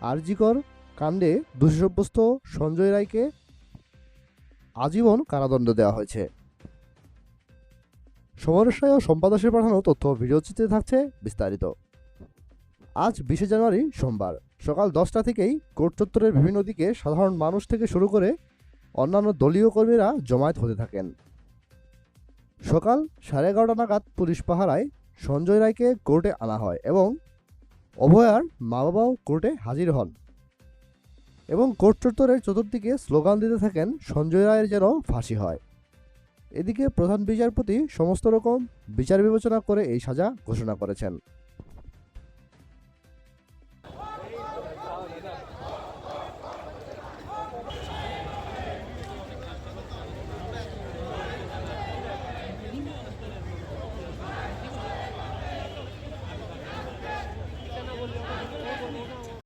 আরজি কর কাণ্ডে দোষী সাব্যস্ত সঞ্জয় রায়কে আজীবন কারাদণ্ড দেওয়া হয়েছে। সমরেশ ও সম্পাদাসের পাঠানো তথ্য ভিডিওচিত্রে থাকছে বিস্তারিত। আজ 20 জানুয়ারি সোমবার সকাল 10টা থেকেই কোর্ট চত্বরের বিভিন্ন দিকে সাধারণ মানুষ থেকে শুরু করে অন্যান্য দলীয় কর্মীরা জমায়েত হতে থাকেন। সকাল 11:30 নাগাদ পুলিশ পাহারায় সঞ্জয় রায়কে কোর্টে আনা হয় এবং অভয়ার মা বাবাও কোর্টে হাজির হন এবং কোর্ট চত্বরের চতুর্দিকে স্লোগান দিতে থাকেন সঞ্জয় রায়ের যেন ফাঁসি হয়। এদিকে প্রধান বিচারপতি সমস্ত রকম বিচার বিবেচনা করে এই সাজা ঘোষণা করেছেন।